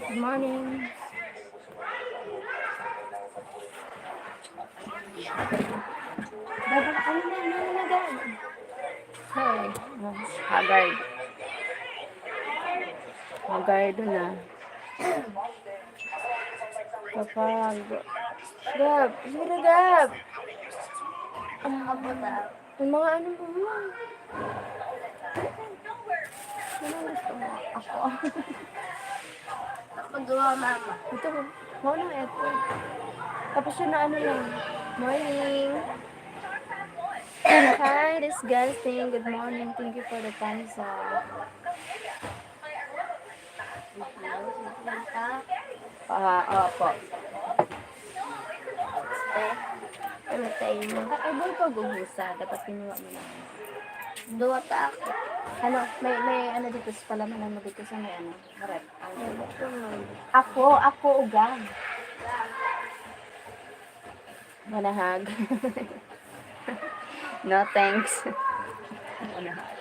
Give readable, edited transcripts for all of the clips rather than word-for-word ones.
Good morning. Dapat ano na gano'n? Hi. Haggard. Haggard na. Kapag... Gab! Sige Gab! Yung mga ano mo. Ano gusto mo? Ako. Magawa mama. Ito. Mo na ito. Tapos yun na ano lang. Morning. Hi, disgusting. Good morning. Thank you for the thumbs up. Opo. Ano tayo mo? Ay, ball pa gugusa. Dapat kinuha mo na. Dua ta ako. Ano, may ano dito sa palaman mo dito sa may ano, rep. Ito man. Ako ugang. Manahag. No thanks. Manahag.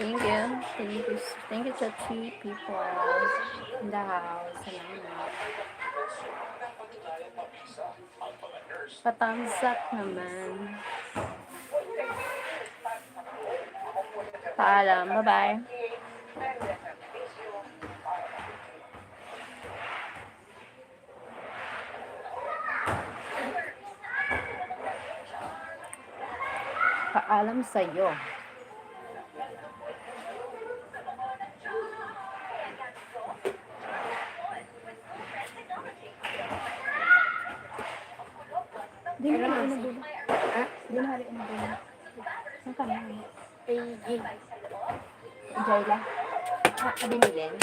Thank you. Thank you to 3 people in the house. Salamat. Patangsak naman. Paalam. Bye-bye. Paalam sa'yo. Di na hari na dulu. Ha? Di na hari na dulu. Saan ka na? PG. Jayla. Binilin.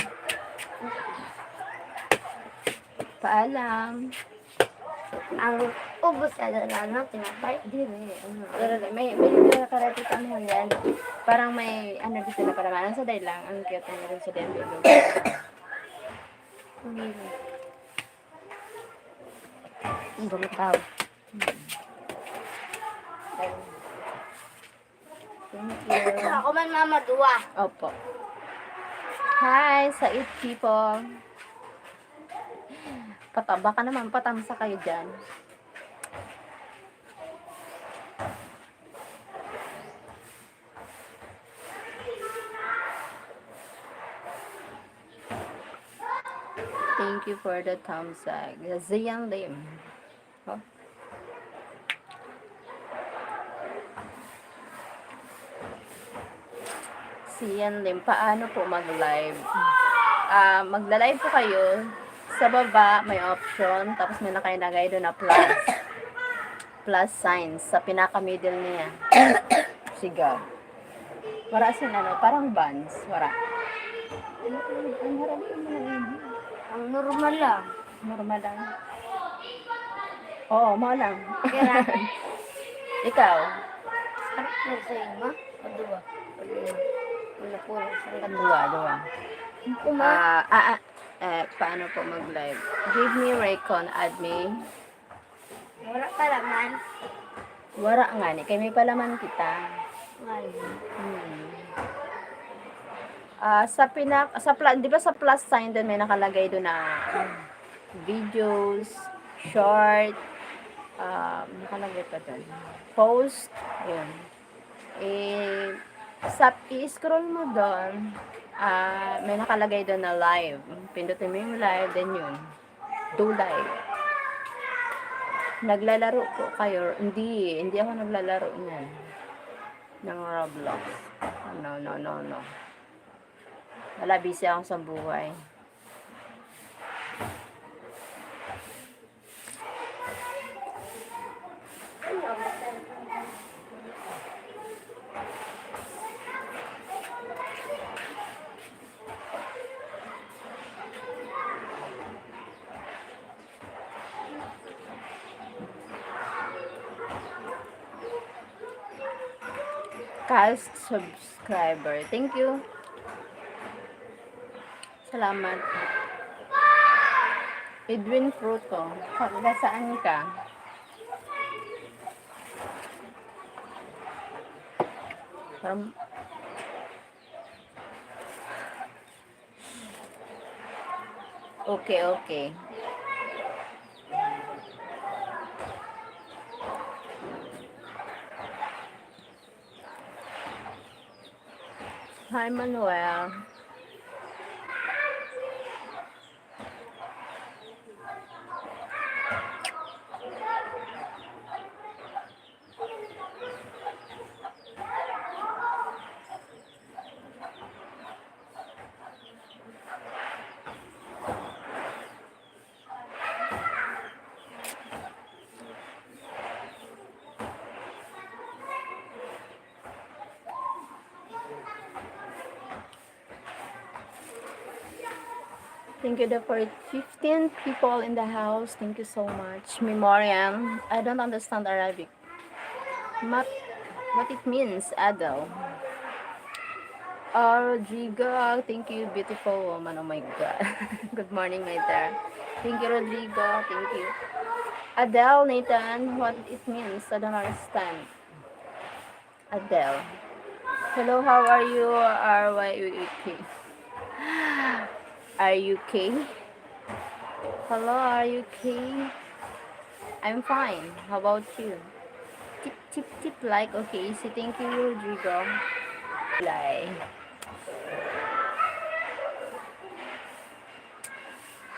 Paalam. Ang ubos ka na lang, tinapay. Di rin. May nakarati kami hanggang. Parang may ano dito na parang sa day lang. Ang cute na rin sa Denver. Ang bumitaw. Thank you. Ako man mama, dua. Opo. Hi sa 8 people. Pataba ka naman, patamsa kayo dyan. Thank you for the thumbs up. Ziyan Lim. Oh. Ziyan Lim, paano po mag-live? Magla-live po kayo. Sa baba, may option. Tapos may nakalagay doon na plus. Plus signs sa pinaka-middle niya. Sigaw. Wala sin ano, parang buns. Wala. Ang harap mo na yun. Ang normal lang. Normal lang. Oo, mo lang. Kaya, Ikaw? sarap na sa inyo. O dua. Wala po lang. Sarap Dua. Paano po mag-live? Give me Raycon, add me. Wala pa laman. Wara nga ni, kay may palaman kita. Wala. Di ba sa plus sign doon may nakalagay doon na videos, short, nakalagay pa doon. Post, yun. I-scroll mo doon, may nakalagay doon na live. Pindutin mo yung live, then yun. Do live. Naglalaro po kayo? Hindi ako naglalaro niyan. Ng Roblox. No. Wala, busy ako sa buhay. cast subscriber. Thank you. Salamat. Edwin Fruto. Taga saan ka? From Okay, okay. Hi, Manuel. Thank you for 15 people in the house. Thank you so much. Memoriam. I don't understand Arabic. What it means, Adele. Rodrigo, thank you, beautiful woman. Oh my God. Good morning, Nathan. Thank you, Rodrigo. Thank you. Adele, Nathan, what it means? I don't understand. Adele. Hello, how are you? RYUK. Are you okay? Hello, are you okay? I'm fine. How about you? Tip, tip, tip, like, okay. So, thank you, Rodrigo. Like.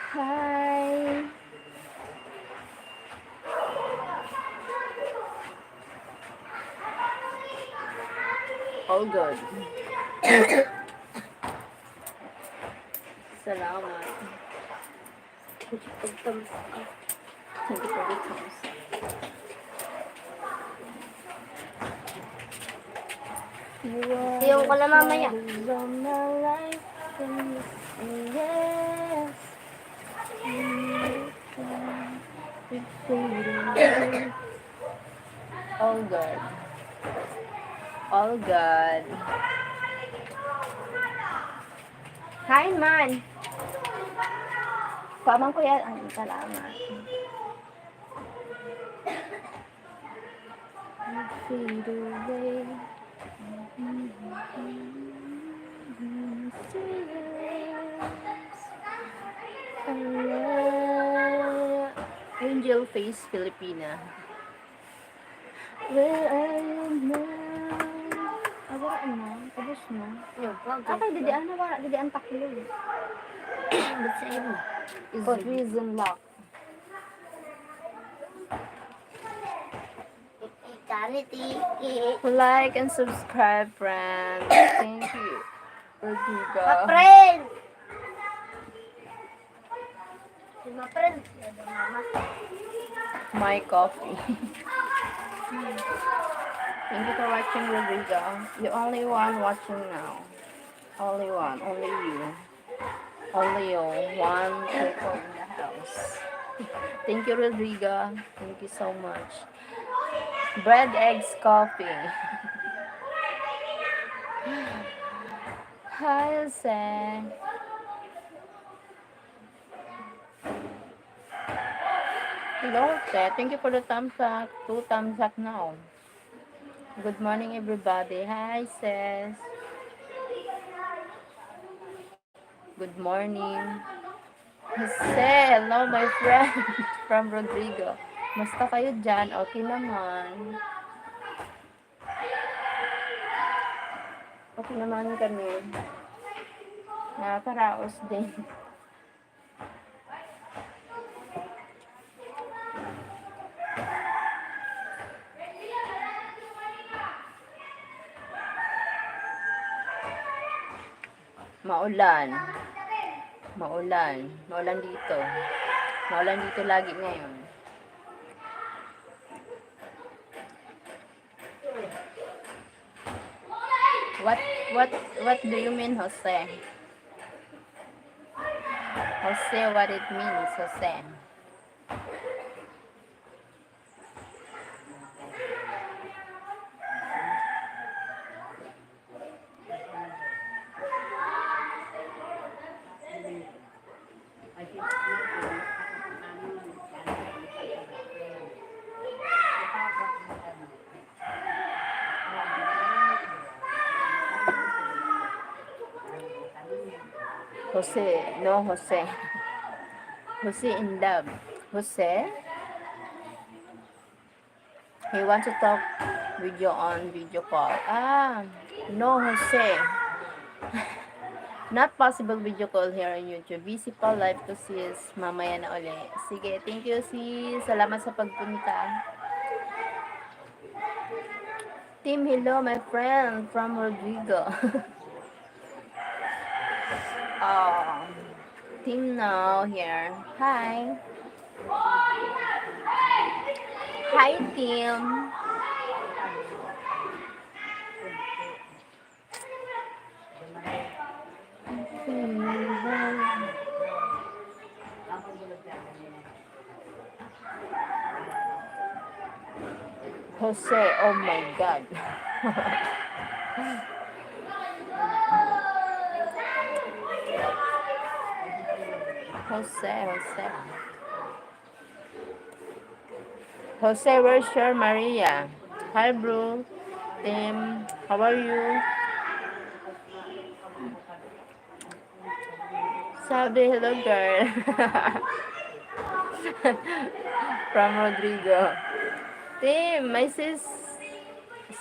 Hi. All good. Salamat. Pagtams ka. Thank you for the thumbs. Iyon ko lang mamaya. Yes. All good. All good. Hi, man. Pamang ko yan. Ay, salamat. Fade away. Angel Face Filipina. Where are you now? Wala na. Tapos na. Yung pag. Okay, didian na. Wala. Didian taklo. Ba't sa iyo? For reason lock. Eternity. Like and subscribe, friends. Thank you. Rodrigo. Ma-friend! Si ma-friend. Mama. My coffee. Thank you for watching, Rodrigo. The only one watching now. Only one. Only you. Only you. One people in the house. Thank you, Rodrigo. Thank you so much. Bread, eggs, coffee. Hi, Jose. Hello, Jose. Thank you for the thumbs up. 2 thumbs up now. Good morning, everybody. Hi, sis. Good morning. Jose, hello, my friend. From Rodrigo. Basta kayo dyan, okay naman. Okay naman kami. Nakakaraos din. Maulan. Maulan. Maulan dito. Maulan dito lagi ngayon. What what do you mean, Jose? Jose, what it means, Jose? Jose. No, Jose. Jose in love. Jose? He wants to talk with you on video call. Ah, no, Jose. Not possible video call here on YouTube. Busy pa live ko sis. Mamaya na uli. Sige, thank you sis. Salamat sa pagpunta. Team, hello my friend from Rodrigo. Oh, team now here. Hi. Hi team. Jose, oh my god. Jose, Jose. Jose, where's your Maria? Hi, bro. Tim, how are you? Sabi, hello, girl. From Rodrigo. Tim, my sis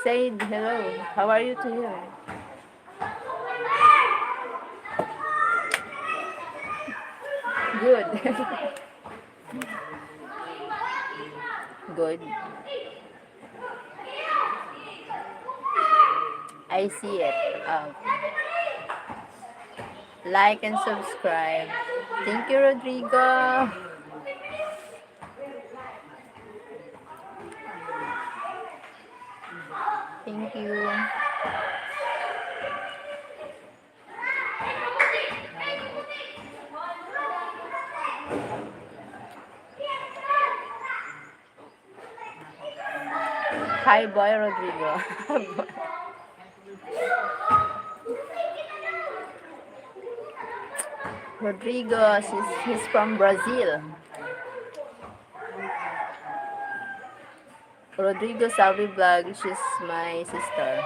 said hello. How are you to you? Good. Good. I see it. Like and subscribe. Thank you, Rodrigo. Thank you. Hi, boy, Rodrigo. Rodrigo, he's from Brazil. Rodrigo Salvi Vlog, she's my sister.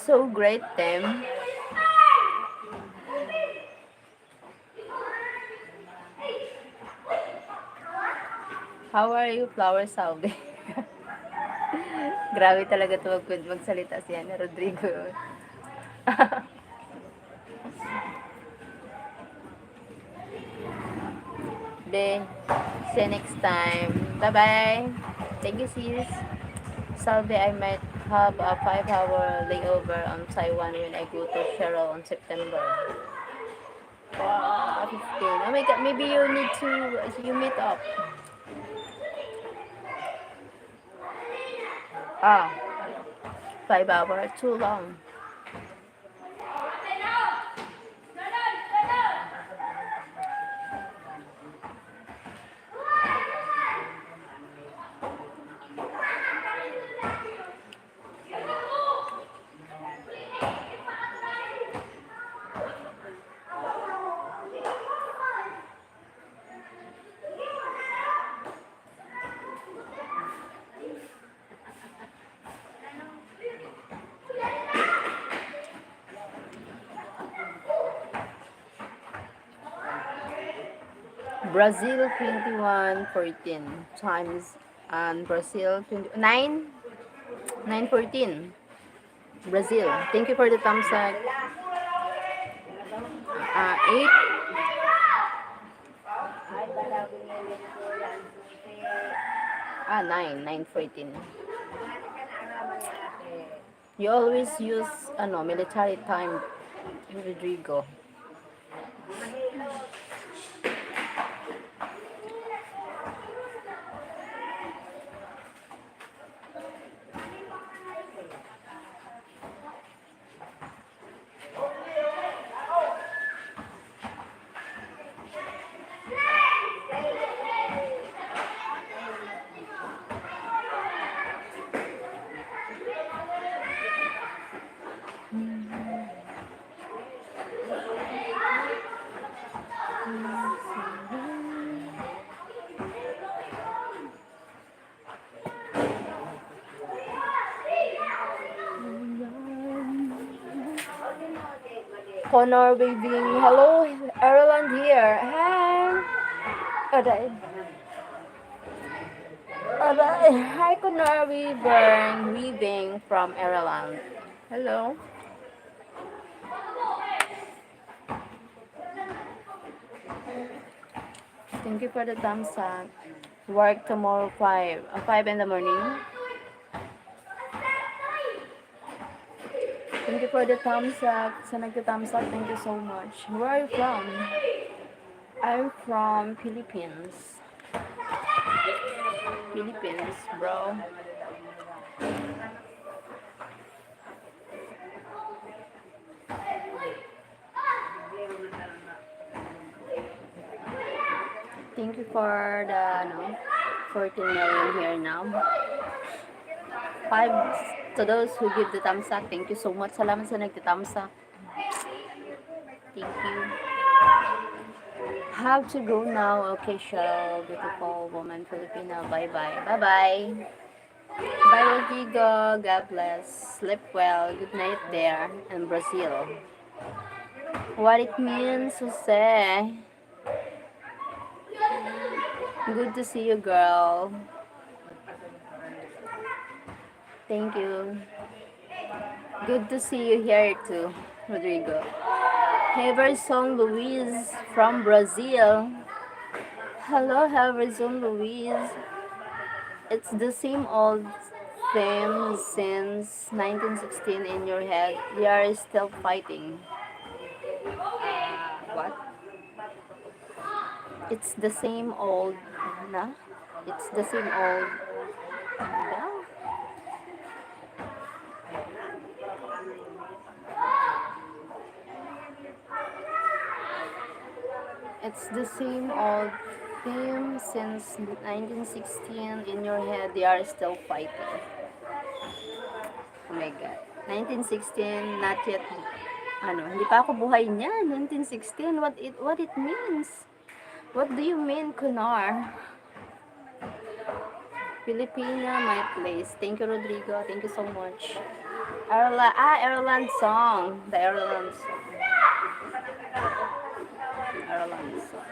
So great, Tim. How are you, Flower Salvi? Grabe talaga ito magsalita siya na Rodrigo. Be, see you next time. Bye-bye. Thank you, sis. Salve, I might have a 5-hour layover on Taiwan when I go to Sheryl on September. Wow, 15. Oh my god, maybe you need to, you meet up. Ah, 5 hours, too long. Brazil 21:14 times and Brazil 9:14. Brazil. Thank you for the thumbs up. 8. Ah, 9:14. You always use military time, Rodrigo. Connor waving. Hello, Ireland here. Hi. Alright. Alright. Hi, Connor weaving from Ireland. Hello. Thank you for the thumbs up. Work tomorrow 5 in the morning. Thank you for the thumbs up. Sa nagta-thumbs up, thank you so much. Where are you from? I'm from Philippines. Philippines, bro. Thank you for the 14 million here now. 5 to those who give the thumbs up. Thank you so much. Salamat sa nagta-thumbs up. Thank you. Have to go now. Okay, Cheryl. Beautiful woman, Filipino. Bye-bye. Bye-bye. Bye, Rodrigo. God bless. Sleep well. Good night there in Brazil. What it means, Jose. Good to see you, girl. Thank you. Good to see you here too, Rodrigo. Heverson Luis from Brazil. Hello, Heverson Luis. It's the same old theme since 1916 in your head. We are still fighting. What? It's the same old, na? It's the same old, na? It's the same old theme since 1916 in your head. They are still fighting. Oh my God. 1916, not yet, hindi pa ako buhay niyan. 1916, what it means? What do you mean, Kunar? Filipina, my place. Thank you, Rodrigo. Thank you so much. Ireland song. The Ireland song. Ireland song.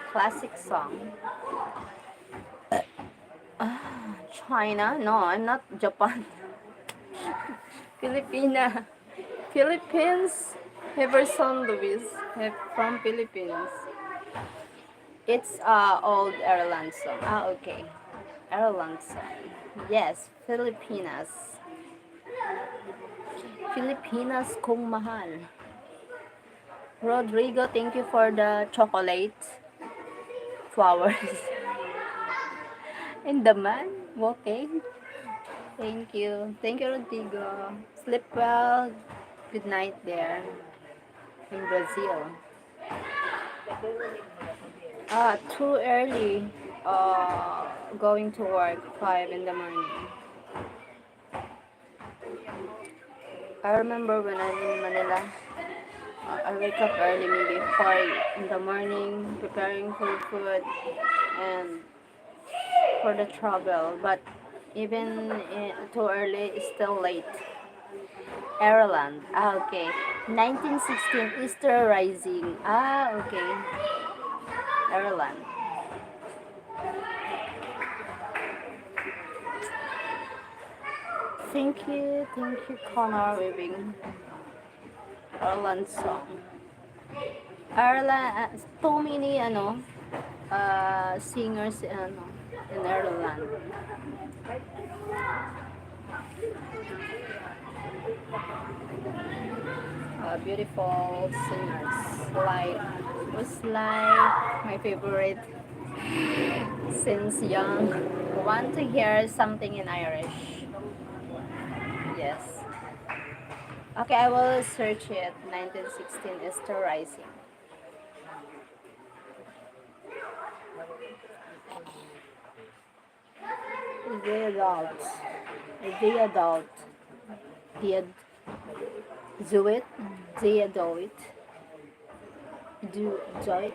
Classic song. China? No, I'm not Japan. Filipina. Philippines. Heverson Luis. From Philippines. It's old Ireland song. Okay. Ireland song. Yes, Filipinas. Filipinas kong mahal. Rodrigo, thank you for the chocolate flowers. And the man walking. Thank you. Thank you, Rodrigo. Sleep well. Good night there in Brazil. Too early. Going to work 5 in the morning. I remember when I'm in Manila, I wake up early, maybe 4 in the morning, preparing for food and for the travel. But even too early, it's still late. Ireland. Okay. 1916 Easter Rising. Okay. Ireland. Thank you, Connor Weaving. Ireland song. Ireland, too many, singers, in Ireland. Beautiful singers. Was my favorite since young. Want to hear something in Irish? Yes. Okay, I will search it. 1916 Easter Rising. The adult. The adult. The do it. The do it. Do it.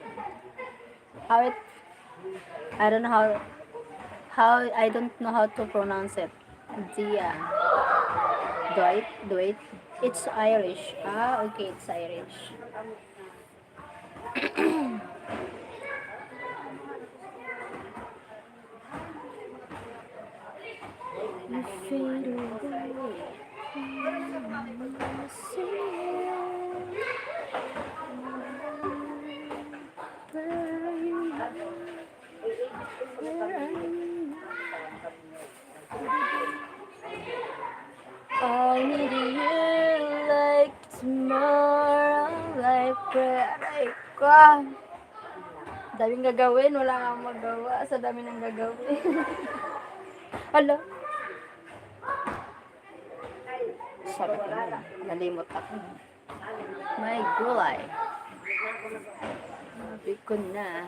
How it? I don't know I don't know how to pronounce it. Dia. Do it. It's Irish. Ah, okay, it's Irish. You fade away. I need you like tomorrow, like breath. Ay, God. Daming gagawin, wala kang magawa sa dami ng gagawin. Hala. Sabi ko na, nalimot ako. My gulay. Sabi ko na,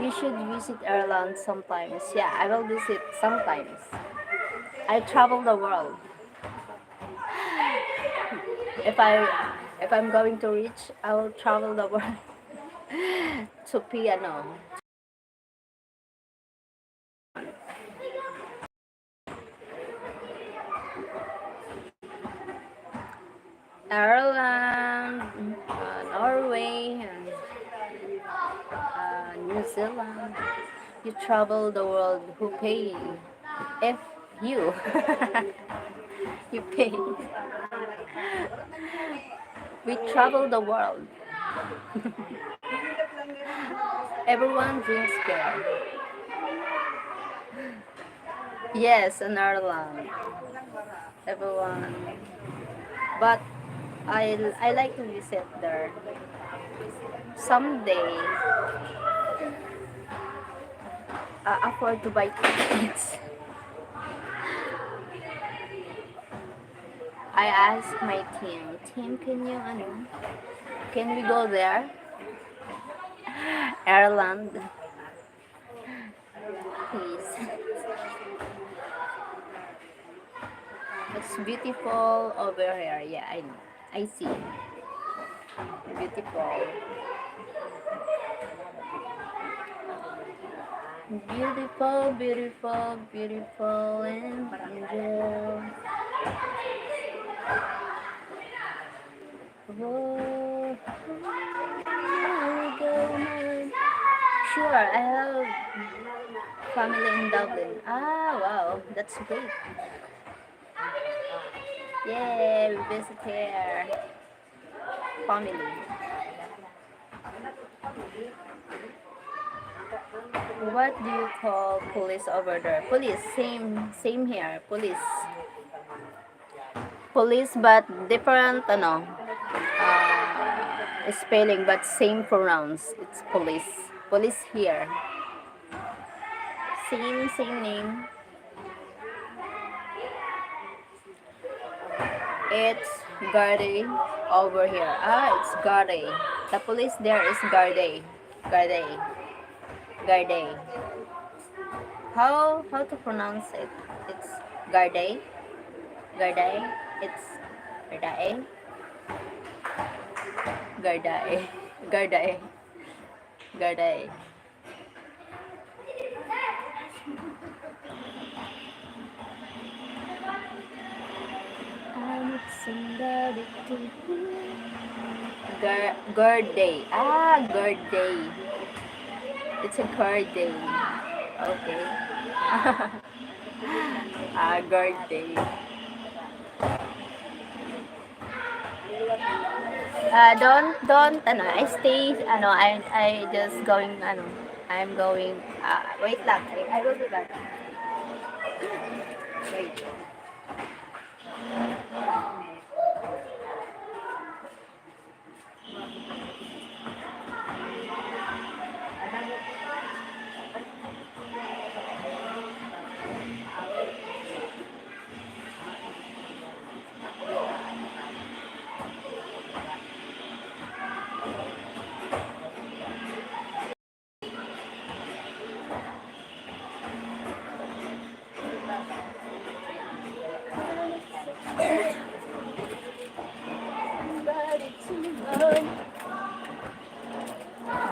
we should visit Ireland sometimes. Yeah, I will visit sometimes. I travel the world. If I'm going to reach, I will travel the world to piano. Ireland, Norway, and New Zealand. You travel the world. Who pay? If you, you pay. We travel the world. Everyone drinks beer. Yes, in Ireland. Everyone. But I like to visit there. Someday, afford to buy tickets. I asked my team, can we go there? Ireland, please. It's beautiful over here. Yeah, I know. I see. Beautiful. Beautiful, beautiful, beautiful angel. Whoa, sure, I have family in Dublin. Ah, wow, that's great. Yeah, we visit here. Family. What do you call police over there? Police, same here. Police, but different, spelling, but same pronouns. It's police. Police here. Same name. It's Garde over here. Ah, it's Garde. The police there is Garde. Garde. How to pronounce it? It's Garde. It's Garde. Garde. I need somebody to guard day. Ah, guard day. It's a guard day. Okay. Guard day. Don't, I stay, I just going, I'm going, wait lang, I will be back. Wait.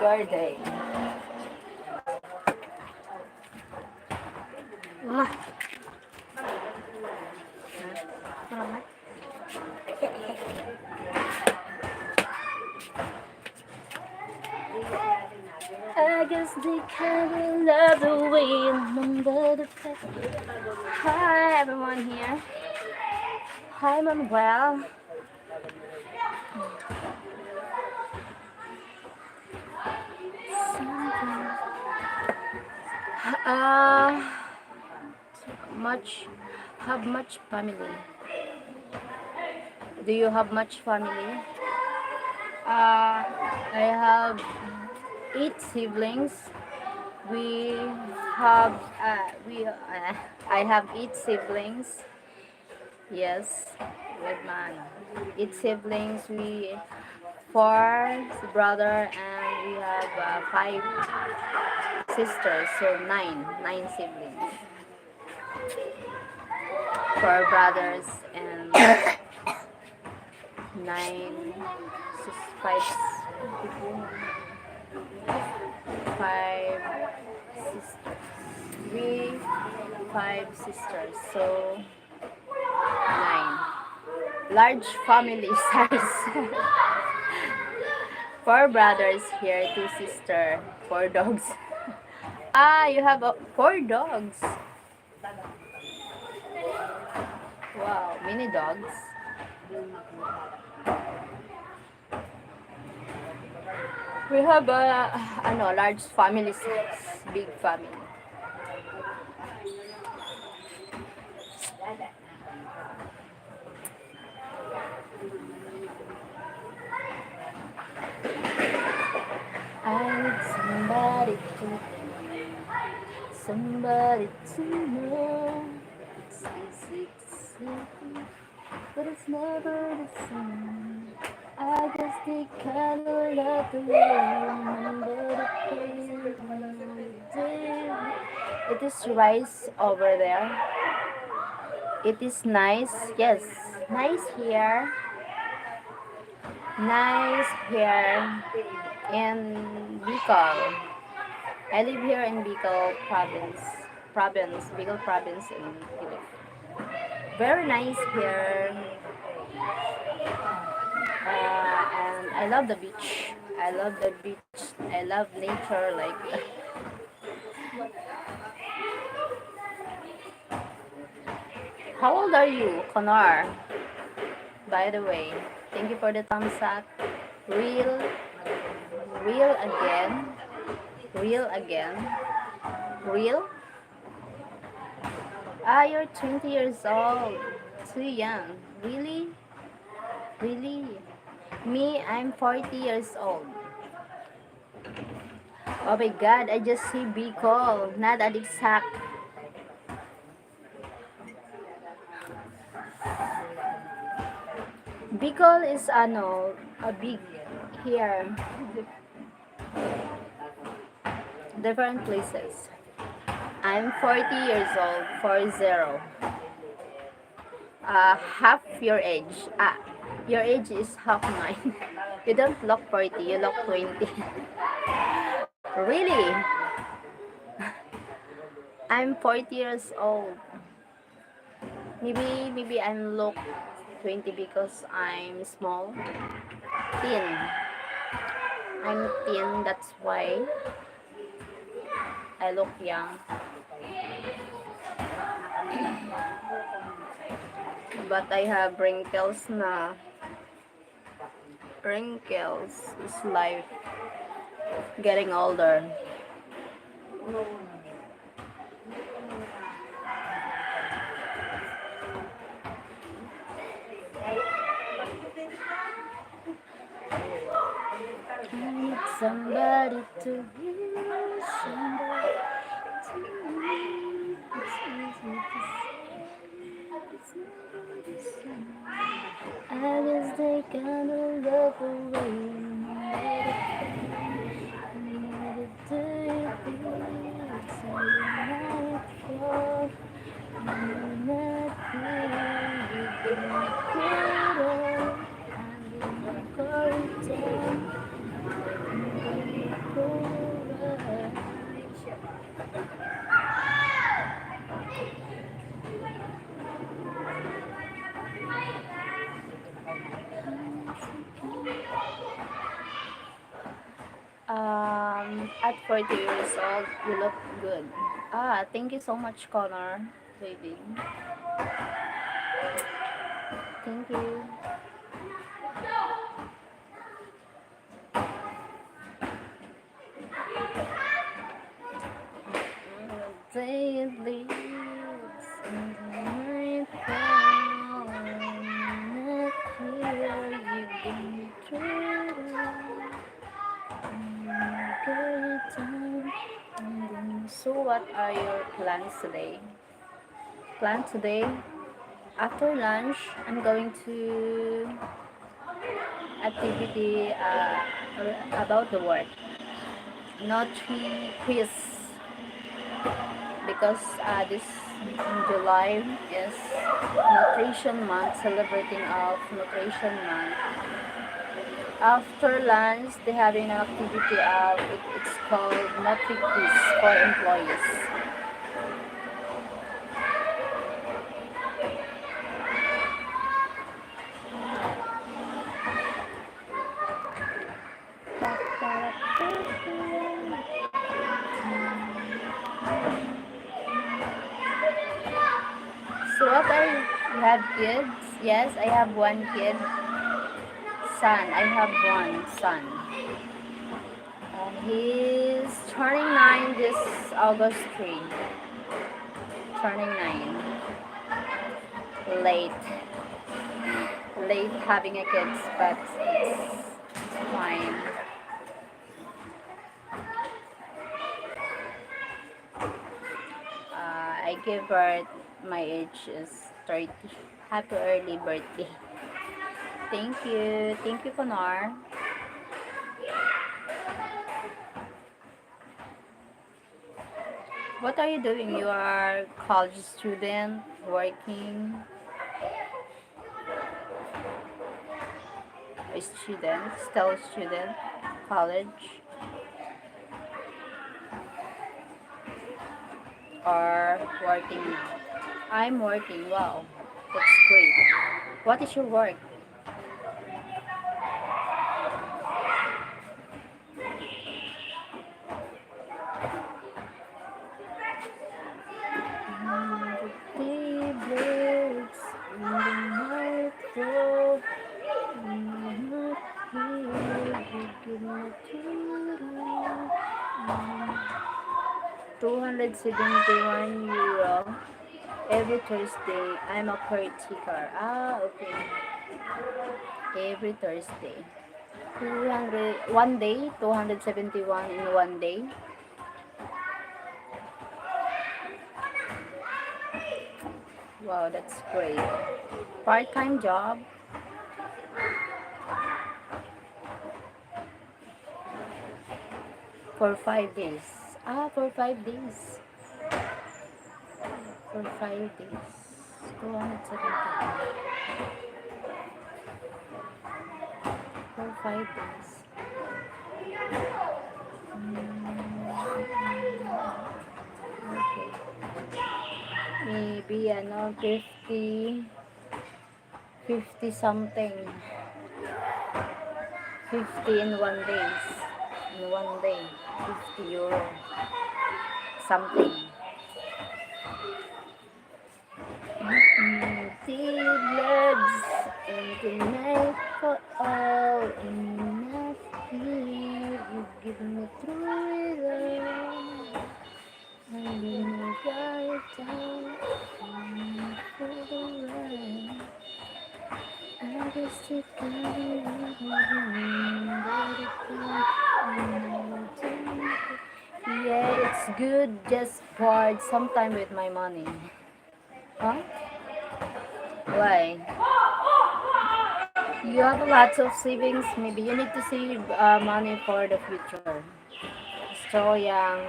Guard day. guess they kinda love the way you remember the past. Hi everyone here. Hi Manuel. Uh, much have much family. Do you have much family? I have 8 siblings. We have I have 8 siblings. Yes, with my 8 siblings. We four brother and we have 5 sisters. So nine siblings. Four brothers and nine five five sisters. We 5 sisters. So 9. Large family size. 4 brothers here, 2 sisters, 4 dogs. Ah, you have 4 dogs. Wow, many dogs. We have a large family size, big family. I need somebody to know. It's easy to say, but it's never the same. I guess they kinda love the way you remember the pain when we did. It is rice over there. It is nice. Yes, nice here. Nice here in Bicol. I live here in Bicol province. Bicol province in Philippines. Very nice here. And I love the beach. I love the beach. I love nature. Like, how old are you, Connor? By the way, thank you for the thumbs up. Real, real again, real again, real. Ah, you're 20 years old. Too young. Really? Really? Me, I'm 40 years old. Oh my god, I just see Bicol, not an exact. Bicol is a big here, different places. I'm 40 years old, 40. Half your age. Your age is half mine. You don't look 40, you look 20. Really? I'm 40 years old. Maybe I look 20 because I'm small. Thin. I'm thin, that's why I look young. But I have wrinkles na. Wrinkles is life. Getting older. I need somebody to hear, somebody to hear. It's easy to say, it's never the same. I guess they kinda love the way you let it pain. Never do you feel it's all night for. I'm not feeling you can quit it. I'm in the corridor. I at 40 years old, you look good. Thank you so much, Connor, baby. Thank you. Day it leads into my fall. Not here, you give me true. Good time. So, what are your plans today? Plan today? After lunch, I'm going to activity about the work. Not quiz because this July is Nutrition Month, celebrating of Nutrition Month. After lunch, they having an activity it's called Nutri Quiz for employees. So what are you? You have kids? Yes, I have one kid. Son. I have one son. He's turning 9 this August 3. Turning 9. Late. Late having a kids, but it's fine. I give birth, my age is 30. Happy early birthday. Thank you. Thank you, Konar. What are you doing? You are college student, working, a student, still a student, college, or working now? I'm working. Wow, that's great. What is your work? The day breaks and the night falls. I'm not here. You give me two. 271 euro every Thursday. I'm a caretaker. Okay. Every Thursday. 200, one day, 271 in one day. Wow, that's great. Part-time job for 5 days. For 5 days. For 5 days. 271. For 5 days. Okay. Maybe, 50 something. 50 in one days. In one day. 50 euro. Something. Bloods and the night for all enough here. You give me through it all. And you know right down for the ride. I guess you got it yeah, it's good, just part sometime with my money. Huh? Why? You have lots of savings. Maybe you need to save money for the future. So young,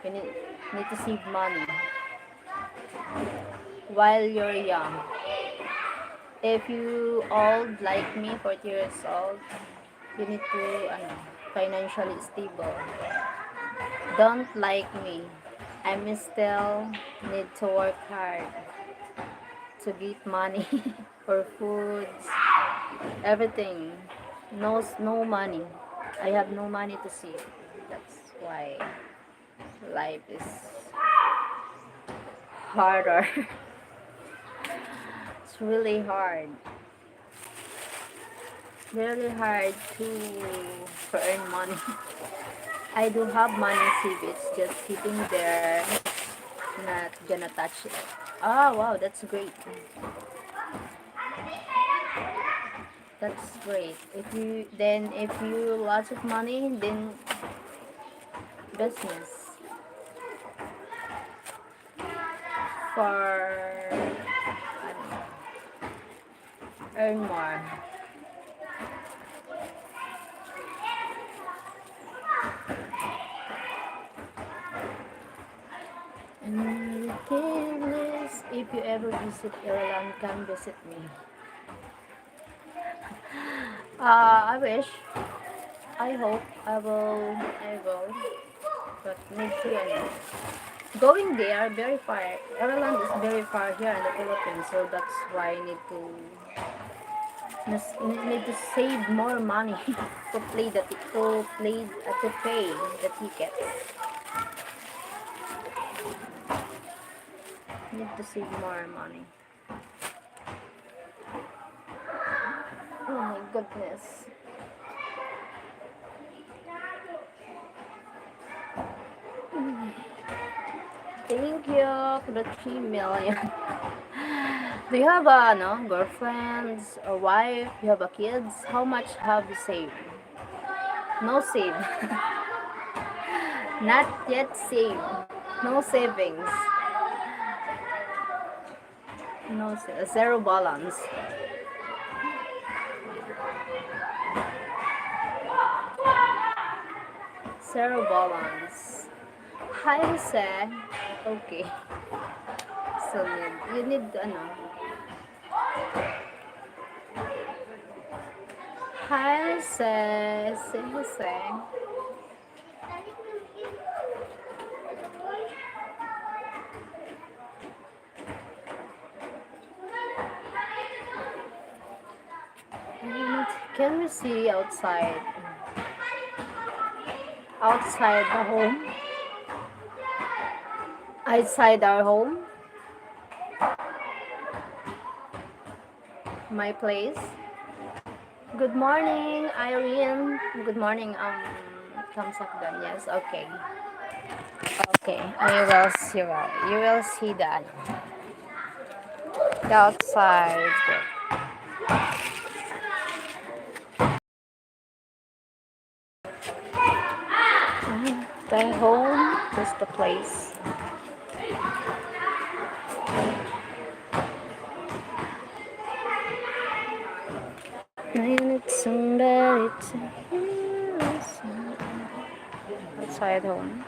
you need to save money while you're young. If you old like me, 40 years old, you need to financially stable. Don't like me. I'm still need to work hard to get money for foods, everything. No money. I have no money to save. That's why life is harder. It's really hard to earn money. I do have money saved, it's just sitting there, not gonna touch it. Ah, wow, that's great. That's great. If you lots of money, then business for earn more. And this, if you ever visit Ireland, come visit me. I wish. I hope I will. But need to, going there very far. Ireland is very far here in the Philippines, so that's why I need to save more money to pay the tickets. Need to save more money. Oh my goodness. Thank you for the 3 million. Do you have a girlfriends or wife? You have a kids? How much have you saved? No save. Not yet saved. No savings. No zero balance. Zero balance. Hi, Jose. Okay. So you need Hi, Jose. Say Jose. And can we see outside? Outside the home? Outside our home? My place? Good morning, Irene. Good morning, Kamsakdan. Yes, okay. Okay, you will see that. The outside. The home is the place. I need somebody to listen. Outside home.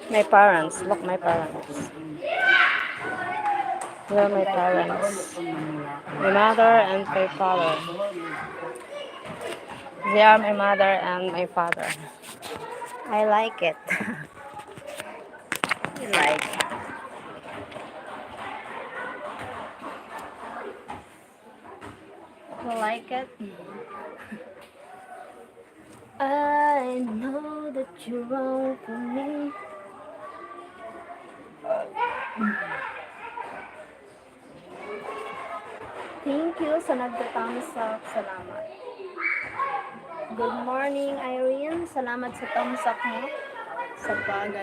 My parents. Look, my parents. They are my parents. My mother and my father. They are my mother and my father. I like it. I like it. You like it? I know that you're wrong for me. Thank you sa nagtatams up. Salamat. Good morning, Irene. Salamat sa thumbs up mo. Sa pag,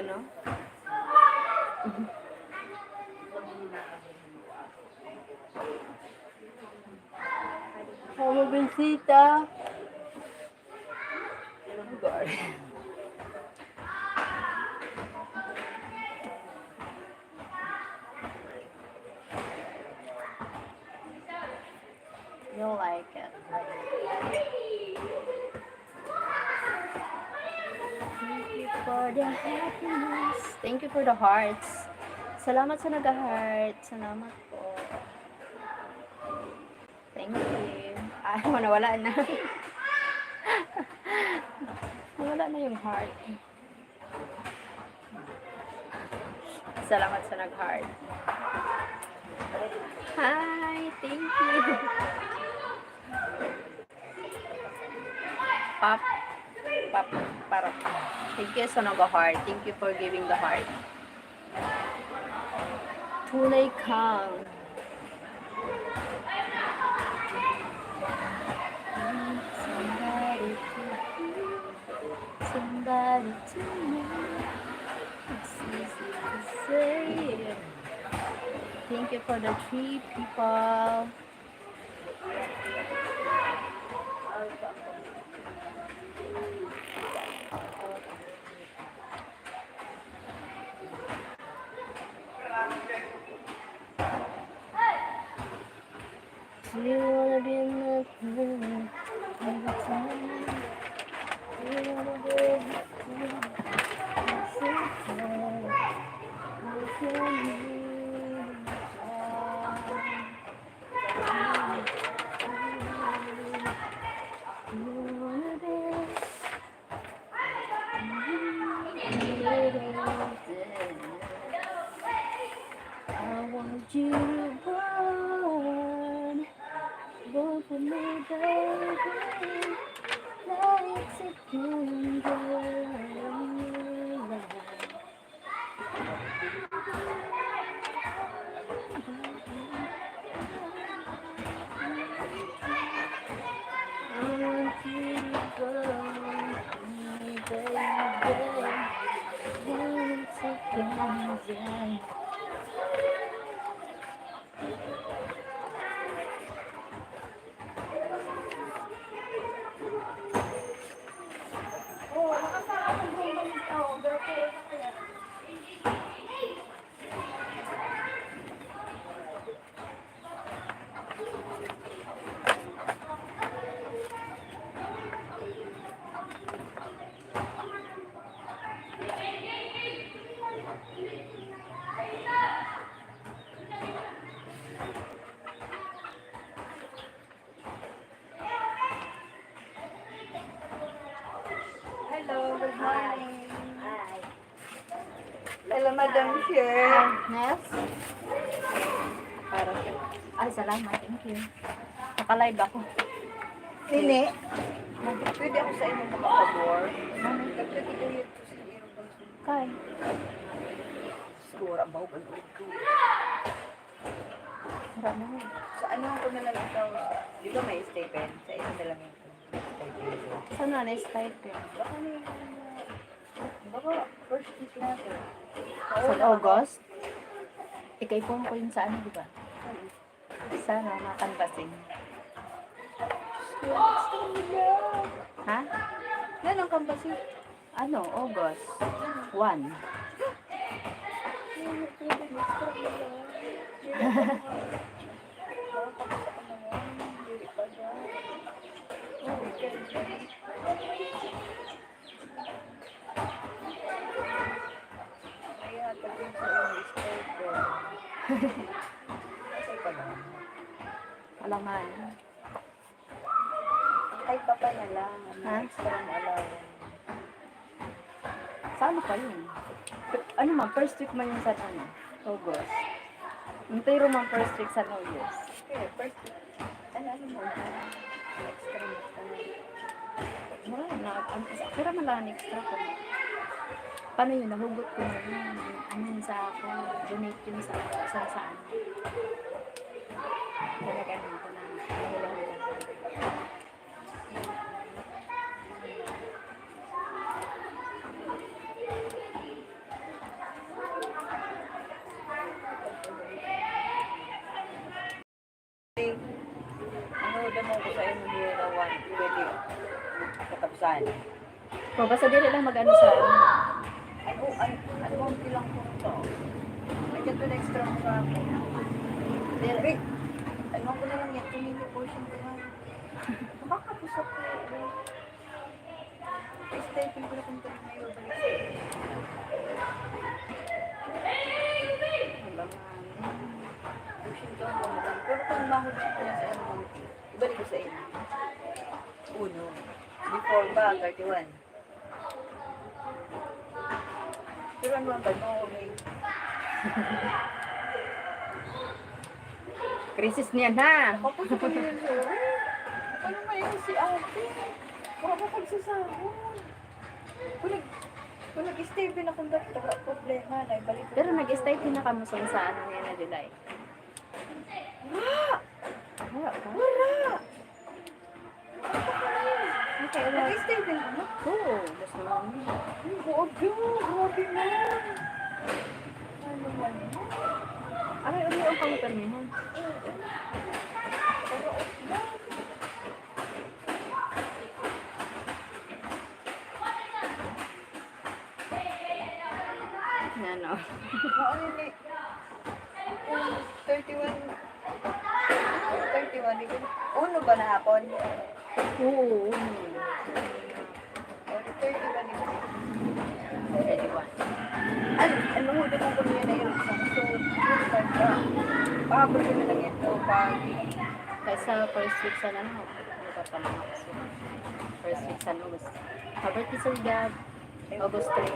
Mga bisita. Oh, God. You like it. Thank you for the happiness. Thank you for the hearts. Salamat sa nag-heart. Salamat po. Thank you. Ay, nawala na. Nawala na yung heart. Salamat sa nag-heart. Hi, thank you. Pop, pop, parang. Thank you sa nag-heart. Thank you for giving the heart. Tunay kang. Somebody to hear, somebody to know. It's easy to say. Thank you for the 3 people. You wanna be my friend every time. You wanna be my friend. I'm so tired. I can't live without you. You wanna be I want you to run, run for me, baby. Let's again, girl. I want you to run for me, baby. Let's again, Hello, good morning. Hi. Hello, Madam Chair. Nels? Para ay, salamat. Thank you. Naka-live ako. Nini, pwede ako sa inyo makapabor. Nagkakituyot ko sa inyo. Kay. Sura, bawal ko. Sarap na. Sa ano ko na lang ikaw, di ba may stipend? Sa inyo na lang yung stipend. Saan na na-stipend? Baka na yung, baka first week natin. Sa August? Ikay po ko yun sa ano, di ba? Sana, makanbasing. Ha? Yan ang kambasi. Ano, August 1. Alaman. Ay, papa na lang. Ha? Extra mo allowance. Sana pa yun. Ano man, first week man yun sa ano, August. Pero man first week sa New Year's. Okay, first week. Ano mo? Extra mo. Wala na, pero man lang ang extra ko. Paano yun, nahugot ko na yun. Ano yun sa ako, donate yun sa saan. Kaya ganun ko na. Hula-hula. Ano mo ko sa inyo niyo na one, pwede katapsan. O, basta dili lang mag-ano sa ano. Ano ang bilang ko ito? May ganito na extra mo sa akin. Dili, ano ko na lang yan, 2 mini portion ko lang. Makakapusap ko yun. I-stipend ko na kung tayo na yun. Portion ko lang lang. Pero kung mahuli ko na sa ano, ibalik ko sa inyo. Uno. Before ba, 31. Pero ano ang ba? No, may... Krisis niya na. Kapos ko yun, sorry. Ano man yun si ate? Wala ka pagsasahod. Kung nag-stay din akong dati, problema na, ibalik ko. Pero nag-stay pinakamusong sa ano niya na July. Wala! Wala ka? Wala! Okay, wala. Nag-stay din ako? Oo, gusto mo. Ay, huwag yun. Grabe na. Ano man yun? Ay, ano ang pang-permihan? Pero, Ano? ano yun eh? 31. 31. Uno ba na hapon? Oo. Or 31 ito. 31. Ano mo din ang kumiya na yun? So, pahabol ko na lang ito pag Kaysa first week sa ano, ano pa pala ako so, first week sa August. Happy sa dad, August 3.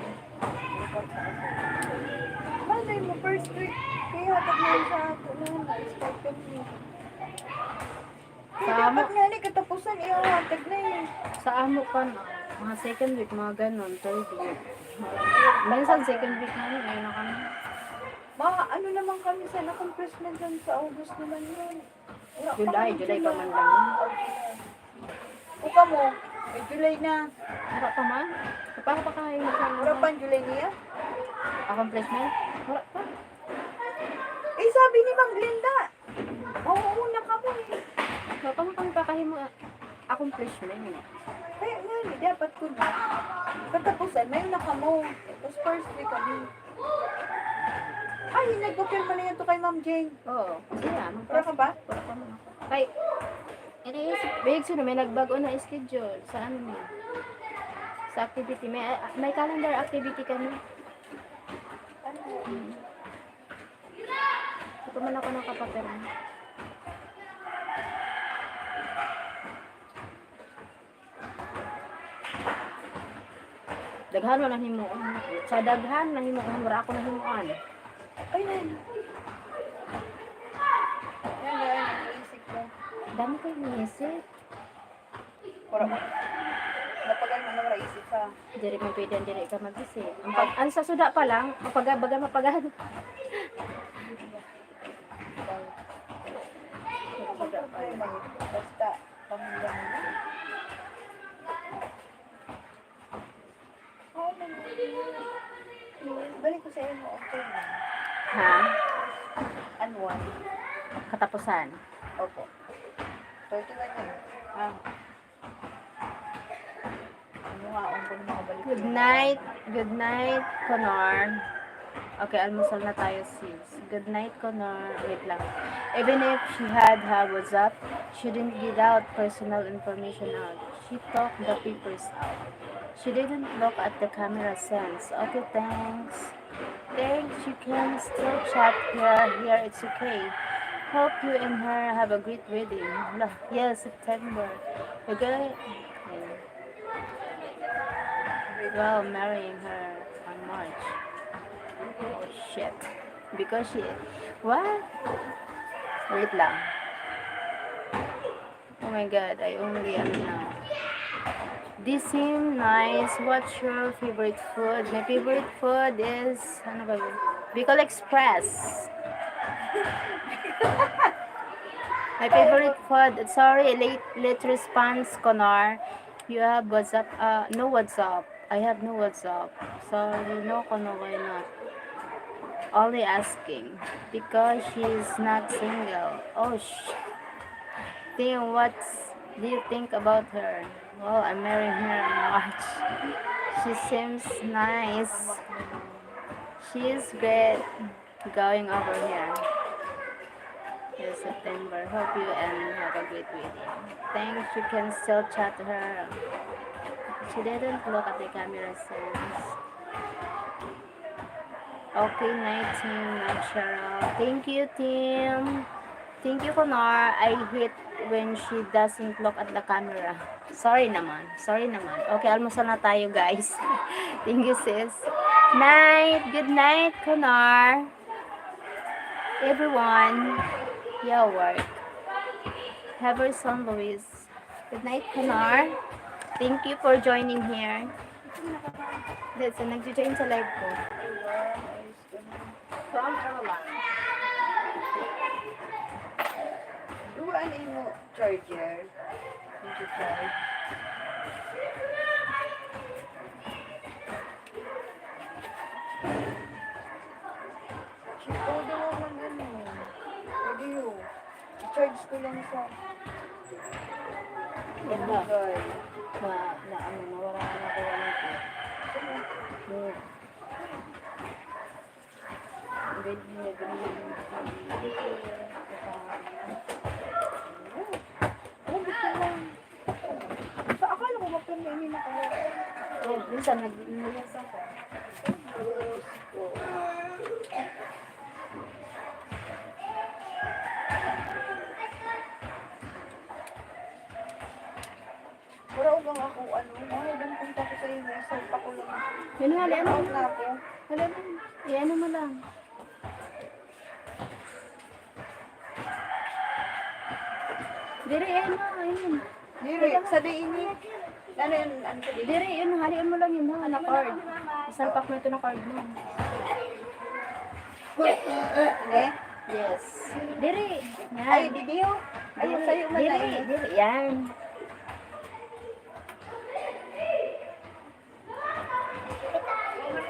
malay mo first week. Kaya hatag mo yun sa ako na na-stipend mo. Kaya Sa dapat nga ni katapusan ihahatag na yun. Sa amo pa na, mga second week, mga ganon, third week. Minsan second week namin, ngayon na kami. Ano naman kami sa accomplishment dyan sa August naman yun. Wala pa July kami pa man lang. Oh, July. Buka mo, may July na. Wala pa man? Kapag pa kayo sa Wala pa ang July niya? accomplishment? Wala pa. Eh, sabi ni Ma'am Glenda. Una ka mo eh. Wala pa man kami pakahimo accomplishment. Kaya nga, dapat ko na. Katapusan, may na ka mo. Tapos first week kami. Ay, nagpapirma na yan to kay Ma'am Jane. Oo. Kasi yan. Wala ka ba? Wala pa man ako. Kay, iniisip, big sino, may nagbago na schedule. Sa ano niya? Sa activity. May calendar activity kami. Ano? Hindi pa man ako nakapapirma. Daghan mo na himuon. Sa daghan na himuon, wala ako na himuon. Ay, nan. Yan nga, nag-iisip ko. Dami ko inisip. Wala mo. Napagal mo na naisip ha. Diri mo pwede, diri ka mag-isip. Ang sa suda pa lang, baga mapagad. Basta, pamilya mo na. Oo, balik ko sa iyo mo, okay na. Ha? Annual. Katapusan. Opo. 31 na yun. Ah. Ano nga, ang ko na makabalik. Good night, Connor. Okay, almusal na tayo, sis. Good night, Connor. Wait lang. Even if she had her WhatsApp, she didn't give out personal information out. She took the papers out. She didn't look at the camera sense. Okay, thanks. Thanks, you can still chat here. It's okay. Hope you and her have a great wedding. Yes, September. We're gonna... Well, marrying her on March. Oh, shit. Because she... What? Wait lang. Oh my god, I only am now. This seems nice. What's your favorite food? My favorite food is... Ano ba yun? Bicol Express. My favorite food... Sorry, late response, Connor. You have WhatsApp? No WhatsApp. I have no WhatsApp. Sorry, no, Connor, why not? Only asking. Because she's not single. Oh, what do you think about her? Well, I'm marrying her in March. She seems nice. She's great. Going over here. Yes, September. Hope you and have a great wedding. Thanks. You can still chat her. She didn't look at the camera sense. Okay, night team, night Cheryl. Thank you, team. Thank you, Connor. I hate when she doesn't look at the camera. Sorry naman. Okay, almusal na tayo, guys. Thank you, sis. Night. Good night, Connor. Everyone. Yeah, work. Heverson Luis. Good night, Kanar. Thank you for joining here. That's nag-join sa live ko. From Ireland. Duwaan mo charger. Did you charge? Chico, daw man ano. Pwede yun. I-charge ko lang sa... Ganda. Guy. Na ano, nawala na ako ng ko. Oh, gusto lang. Sa akala ko mapaminin ako. Oh, minsan nag-nuyas ako. Wala ko bang ako, ano, mga ibang punta ko sa iyo, may salpa ko lang. Yun nga, ano Out na ako. Wala lang. Ano mo lang. Dire, ano, ayun. Dire, sa diini. Ano yun, ano sa diini? Dire, yun, halian mo lang yun, ha, na card. Isalpak mo ito na card mo. Hindi? Yes. Dire, yan. Ay, didiyo. Ayun, sa'yo man na Dire, dire, yan.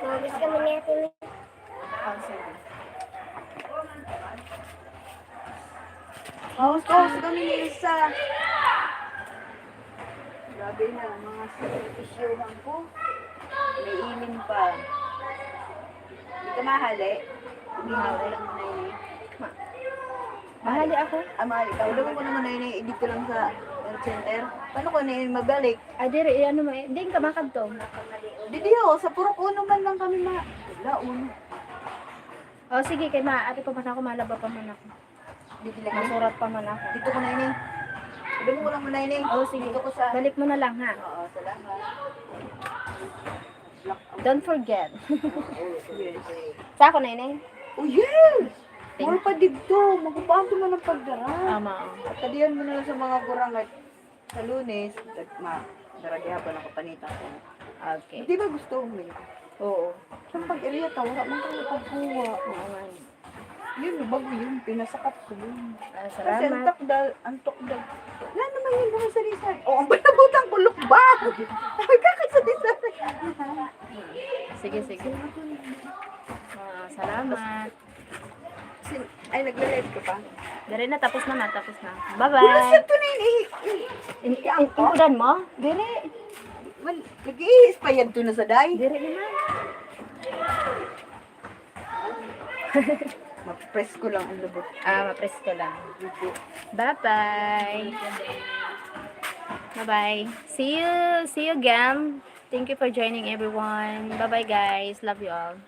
Mabis kami niya ito. Oh, sige. Kaus kami ni Isa. Grabe na, mga isyuhan ko. May imin pa. Hindi ka mahali. Hindi na ako lang na ini. Mahali ako. Mahali ka. Ulo ko naman na ini. Edit ko lang sa health center. Paano ko na ini mabalik? Ah, dire, ano mo, hindi ka makadto. Didiyo, sa Purok Uno man lang kami wala, uno. Oh, sige, kay maaari pa man ako, malaba pa man ako. Dito lang. Masurat pa man ako. Dito ko na ini. Ulo ko lang muna ini. Oh, sige. Dito ko sa... Balik mo na lang, ha. Oo, salamat. Don't forget. Yes. Sa ako na yun, Oh, yes! More pa dito. Magupaan mo ng pagdara. Tama. At kadiyan mo na lang sa mga gurang at sa Lunes. Daragya pa ng kapanita ko. Okay. Di ba gusto mo yun? Oo. Sa pag-area ta, wala man kayo pagkuha. Yun, bago yun. Pinasakat ko yun. Ah, Kasi ang salamat. tokdal. Wala naman yun mga salisan. Oh, ang panabutan ko, lukbang! Ay, kakasalisan. Sige, sige. Ah, salamat. Ay, nagla-live ka pa? Dire na, tapos na. Wala Bye-bye. siya ito na yun. Inudan mo? Dire. Nag-iis pa yan ito na sa day. Dire naman. Ma-press ko lang ang lubot. Ah, ma-press ko lang. Bye-bye. Bye-bye. See you again. Thank you for joining everyone. Bye-bye guys. Love you all.